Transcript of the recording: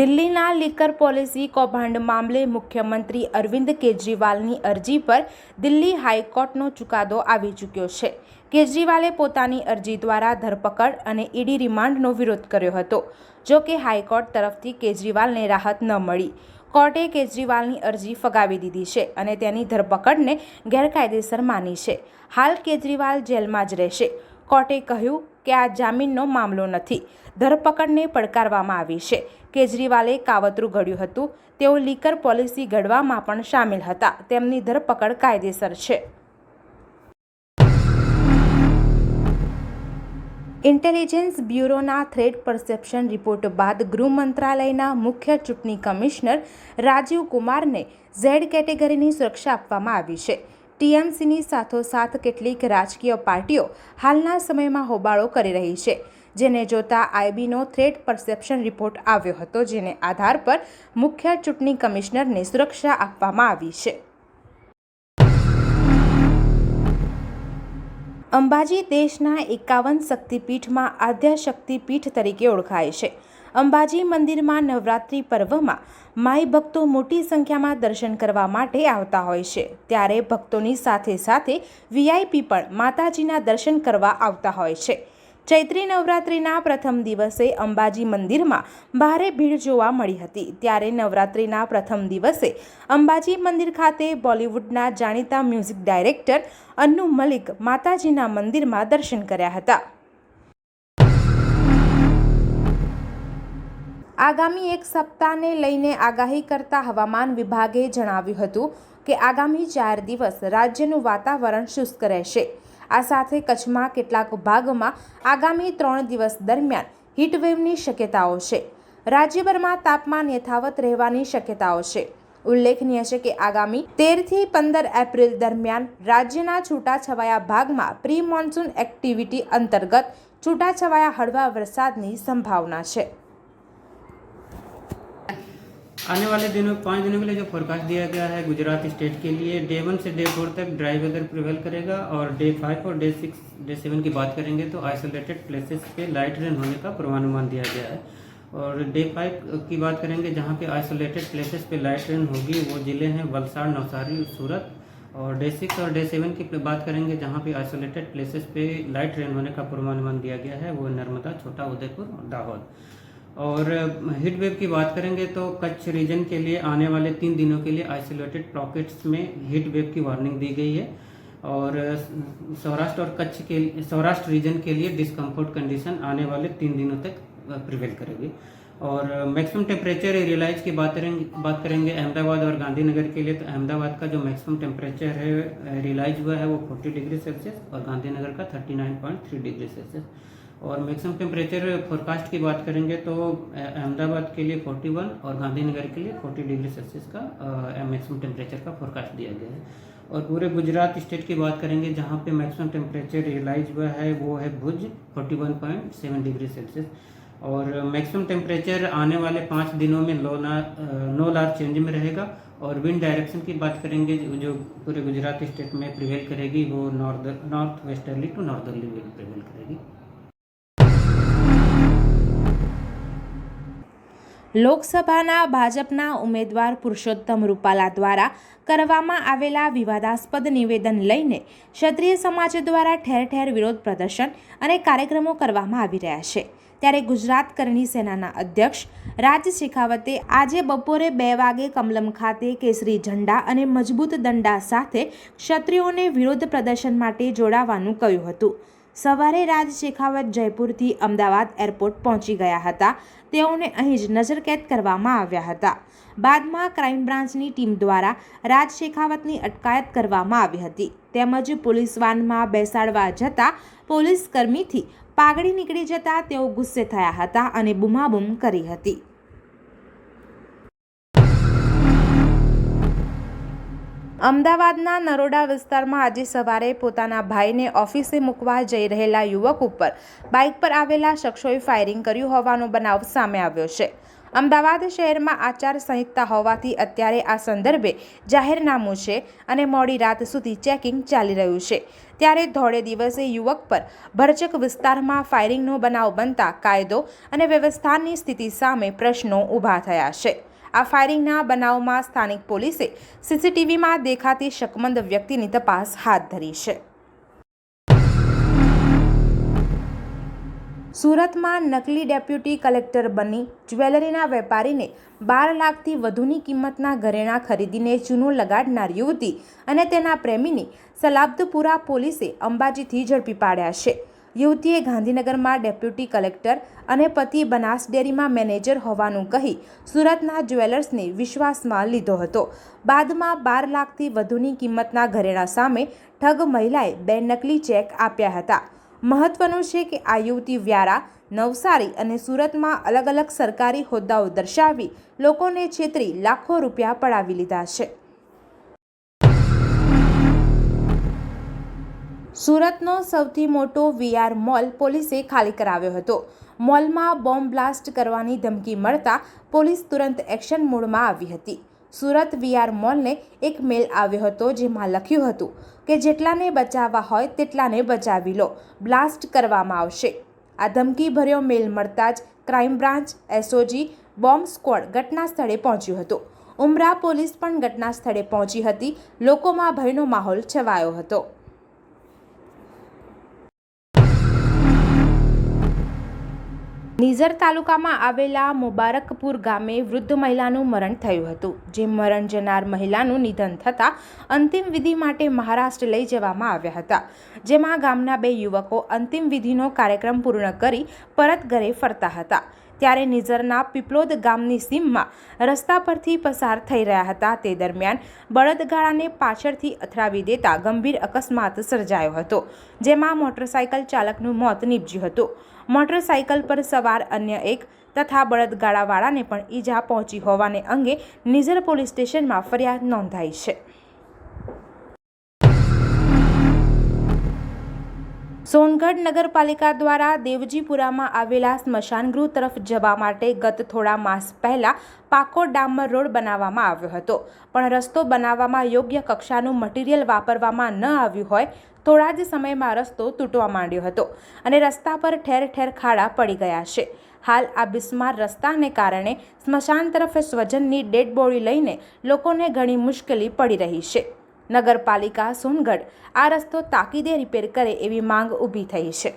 દિલ્હીના liquor policy કૌભાંડ મામલે મુખ્યમંત્રી અરવિંદ કેજરીવાલની અરજી પર દિલ્હી હાઈકોર્ટનો ચુકાદો આવી ચૂક્યો છે। કેજરીવાલે પોતાની અરજી દ્વારા ધરપકડ અને ઈડી રિમાન્ડનો વિરોધ કર્યો હતો। જો કે હાઈકોર્ટ તરફથી કેજરીવાલને રાહત ન મળી। કોર્ટે કેજરીવાલની અરજી ફગાવી દીધી છે અને તેની ધરપકડને ગેરકાયદેસર માની છે। હાલ કેજરીવાલ જેલમાં જ રહેશે। કોર્ટે કહ્યું કે આ જામીનનો મામલો નથી, ધરપકડને પડકારવામાં આવી છે। કેજરીવાલે કાવતરું ઘડ્યું હતું, તેઓ લીકર પોલિસી ઘડવામાં પણ સામેલ હતા, તેમની ધરપકડ કાયદેસર છે। ઇન્ટેલિજન્સ બ્યુરોના થ્રેટ પરસેપ્શન રિપોર્ટ બાદ ગૃહ મંત્રાલયના મુખ્ય ચૂંટણી કમિશનર રાજીવ કુમારને ઝેડ કેટેગરીની સુરક્ષા આપવામાં આવી છે। ટીએમસીની સાથોસાથ કેટલીક રાજકીય પાર્ટીઓ હાલના સમયમાં હોબાળો કરી રહી છે, જેને જોતા આઈબીનો થ્રેટ પરસેપ્શન રિપોર્ટ આવ્યો હતો, જેને આધાર પર મુખ્ય ચૂંટણી કમિશનરને સુરક્ષા આપવામાં આવી છે। અંબાજી દેશના 51 શક્તિપીઠમાં આદ્ય શક્તિપીઠ તરીકે ઓળખાય છે। અંબાજી મંદિરમાં નવરાત્રિ પર્વમાં માઈ ભક્તો મોટી સંખ્યામાં દર્શન કરવા માટે આવતા હોય છે, ત્યારે ભક્તોની સાથે સાથે વીઆઈપી પણ માતાજીના દર્શન કરવા આવતા હોય છે। ચૈત્રી નવરાત્રિના પ્રથમ દિવસે અંબાજી મંદિરમાં ભારે ભીડ જોવા મળી હતી, ત્યારે નવરાત્રિના પ્રથમ દિવસે અંબાજી મંદિર ખાતે બોલિવૂડના જાણીતા મ્યુઝિક ડાયરેક્ટર અન્નુ મલિક માતાજીના મંદિરમાં દર્શન કર્યા હતા। આગામી એક સપ્તાહને લઈને આગાહી કરતા હવામાન વિભાગે જણાવ્યું હતું કે આગામી 4 દિવસ રાજ્યનું વાતાવરણ શુષ્ક રહેશે। આ સાથે કચ્છમાં કેટલાક ભાગમાં આગામી 3 દિવસ દરમિયાન હીટવેવની શક્યતાઓ છે। રાજ્યભરમાં તાપમાન યથાવત રહેવાની શક્યતાઓ છે। ઉલ્લેખનીય છે કે આગામી 13 થી 15 એપ્રિલ દરમિયાન રાજ્યના છૂટાછવાયા ભાગમાં પ્રી મોન્સૂન એક્ટિવિટી અંતર્ગત છૂટાછવાયા હળવા વરસાદની સંભાવના છે। आने वाले दिनों 5 दिनों के लिए जो फोरकास्ट दिया गया है गुजरात स्टेट के लिए डे 1 से डे 4 तक ड्राई वेदर प्रिवेल करेगा और डे 5 और डे 6 डे 7 की बात करेंगे तो आइसोलेटेड प्लेसेस पे लाइट रेन होने का पूर्वानुमान दिया गया है। और डे 5 की बात करेंगे जहाँ पे आइसोलेटेड प्लेसेस पे लाइट रेन होगी वो ज़िले हैं वलसाड़, नवसारी, सूरत। और डे 6 और डे 7 की बात करेंगे जहाँ पे आइसोलेटेड प्लेसेस पे लाइट रेन होने का पूर्वानुमान दिया गया है वो नर्मदा, छोटा उदयपुर और दाहोद। और हीट वेव की बात करेंगे तो कच्छ रीजन के लिए आने वाले 3 दिनों के लिए आइसोलेटेड पॉकेट्स में हीट वेव की वार्निंग दी गई है। और सौराष्ट्र और कच्छ के सौराष्ट्र रीजन के लिए डिस्कम्फर्ट कंडीशन आने वाले 3 दिनों तक प्रिवेल करेगी। और मैक्सिमम टेम्परेचर रियलाइज की बात करेंगे अहमदाबाद और गांधीनगर के लिए तो अहमदाबाद का जो मैक्सिमम टेम्परेचर है रियलाइज हुआ है वो 40 डिग्री सेल्सियस और गांधीनगर का 39.3 डिग्री सेल्सियस। और मैक्सिमम टेम्परेचर फोरकास्ट की बात करेंगे तो अहमदाबाद के लिए 41 और गांधीनगर के लिए 40 डिग्री सेल्सियस का मैक्सिमम टेम्परेचर का फोरकास्ट दिया गया है। और पूरे गुजरात स्टेट की बात करेंगे जहाँ पे मैक्सिमम टेम्परेचर रियलाइज हुआ है वो है भुज 41.7 डिग्री सेल्सियस। और मैक्सिमम टेम्परेचर आने वाले 5 दिनों में नो लार्ज चेंज में रहेगा। और विंड डायरेक्शन की बात करेंगे जो पूरे गुजरात स्टेट में प्रिवेल करेगी वो north westerly to northerly wind prevail करेगी। લોકસભાના ભાજપના ઉમેદવાર પુરુષોત્તમ રૂપાલા દ્વારા કરવામાં આવેલા વિવાદાસ્પદ નિવેદન લઈને ક્ષત્રિય સમાજ દ્વારા ઠેર ઠેર વિરોધ પ્રદર્શન અને કાર્યક્રમો કરવામાં આવી રહ્યા છે। ત્યારે ગુજરાત કરણી સેનાના અધ્યક્ષ રાજ શેખાવતે આજે બપોરે 2 વાગે કમલમ ખાતે કેસરી ઝંડા અને મજબૂત દંડા સાથે ક્ષત્રિયોને વિરોધ પ્રદર્શન માટે જોડાવાનું કહ્યું હતું। સવારે રાજ શેખાવત જયપુરથી અમદાવાદ એરપોર્ટ પહોંચી ગયા હતા। તેઓને અહીં જ નજરકેદ કરવામાં આવ્યા હતા। બાદમાં ક્રાઇમ બ્રાન્ચની ટીમ દ્વારા રાજ શેખાવતની અટકાયત કરવામાં આવી હતી, તેમજ પોલીસ વાનમાં બેસાડવા જતા પોલીસ કર્મીથી પાઘડી નીકળી જતા તેઓ ગુસ્સે થયા હતા અને બૂમાબૂમ કરી હતી। અમદાવાદના નરોડા વિસ્તારમાં આજે સવારે પોતાના ભાઈને ઓફિસે મૂકવા જઈ રહેલા યુવક ઉપર બાઇક પર આવેલા શખ્સોએ ફાયરિંગ કર્યું હોવાનો બનાવ સામે આવ્યો છે। અમદાવાદ શહેરમાં આચારસંહિતા હોવાથી અત્યારે આ સંદર્ભે જાહેરનામું છે અને મોડી રાત સુધી ચેકિંગ ચાલી રહ્યું છે. ત્યારે ધોળે દિવસે યુવક પર ભરચક વિસ્તારમાં ફાયરિંગનો બનાવ બનતા કાયદો અને વ્યવસ્થાની સ્થિતિ સામે પ્રશ્નો ઊભા થયા છે. આ ફાયરિંગના બનાવમાં સ્થાનિક પોલીસે સીસીટીવીમાં દેખાતી શકમંદ વ્યક્તિની તપાસ હાથ ધરી છે. સુરતમાં નકલી ડેપ્યુટી કલેક્ટર બની જ્વેલરીના વેપારીને 12 લાખથી વધુની કિંમતના ઘરેણાં ખરીદીને ચૂનો લગાડનાર યુવતી અને તેના પ્રેમીની સલાબતપુરા પોલીસે અંબાજીથી ઝડપી પાડ્યા છે. યુવતીએ ગાંધીનગરમાં ડેપ્યુટી કલેક્ટર અને પતિ બનાસ ડેરીમાં મેનેજર હોવાનું કહી સુરતના જ્વેલર્સને વિશ્વાસમાં લીધો હતો. બાદમાં 12 લાખથી વધુની કિંમતના ઘરેણાં સામે ઠગ મહિલાએ 2 નકલી ચેક આપ્યા હતા. મહત્વનું છે કે આ યુવતી વ્યારા, નવસારી અને સુરતમાં અલગ અલગ સરકારી હોદ્દાઓ દર્શાવી લોકોને છેતરી લાખો રૂપિયા પડાવી લીધા છે. સુરતનો સૌથી મોટો VR મોલ પોલીસે ખાલી કરાવ્યો હતો. મોલમાં બોમ્બ બ્લાસ્ટ કરવાની ધમકી મળતા પોલીસ તુરંત એક્શન મોડમાં આવી હતી. સુરત VR મોલને એક મેલ આવ્યો હતો જેમાં લખ્યું હતું કે જેટલાને બચાવવા હોય તેટલાને બચાવી લો, બ્લાસ્ટ કરવામાં આવશે. આ ધમકીભર્યો મેલ મળતા જ crime branch, SOG, bomb squad ઘટના સ્થળે પહોંચ્યું હતું. ઉમરા પોલીસ પણ ઘટના સ્થળે પહોંચી હતી. લોકોમાં ભયનો માહોલ છવાયો હતો. નિઝર તાલુકામાં આવેલા મુબારકપુર ગામે વૃદ્ધ મહિલાનું મરણ થયું હતું. જે મરણ જનાર મહિલાનું નિધન થતાં અંતિમ વિધિ માટે મહારાષ્ટ્ર લઈ જવામાં આવ્યા હતા. જેમાં ગામના 2 યુવકો અંતિમ વિધિનો કાર્યક્રમ પૂર્ણ કરી પરત ઘરે ફરતા હતા. ત્યારે નિઝરના પીપલોદ ગામની સીમમાં રસ્તા પરથી પસાર થઈ રહ્યા હતા. તે દરમિયાન બળદગાડાને પાછળથી અથડાવી દેતા ગંભીર અકસ્માત સર્જાયો હતો. જેમાં મોટરસાઇકલ ચાલકનું મોત નીપજ્યું હતું. મોટરસાઇકલ પર સવાર અન્ય એક તથા બળદગાડાવાળાને પણ ઈજા પહોંચી હોવાને અંગે નિઝર પોલીસ સ્ટેશનમાં ફરિયાદ નોંધાઈ છે. સોનગઢ નગરપાલિકા દ્વારા દેવજીપુરામાં આવેલા સ્મશાનગૃહ તરફ જવા માટે ગત થોડા માસ પહેલા પાકો ડામર રોડ બનાવવામાં આવ્યો હતો. પણ રસ્તો બનાવવામાં યોગ્ય કક્ષાનું મટીરીયલ વાપરવામાં ન આવ્યું હોય થોડા જ સમયમાં રસ્તો તૂટવા માંડ્યો હતો અને રસ્તા પર ઠેર ઠેર ખાડા પડી ગયા છે. હાલ આ બિસ્માર રસ્તાને કારણે સ્મશાન તરફ સ્વજનની ડેડ બોડી લઈને લોકોને ઘણી મુશ્કેલી પડી રહી છે. નગરપાલિકા સોનગઢ આ રસ્તો તાકીદે રિપેર કરે એવી માંગ ઊભી થઈ છે.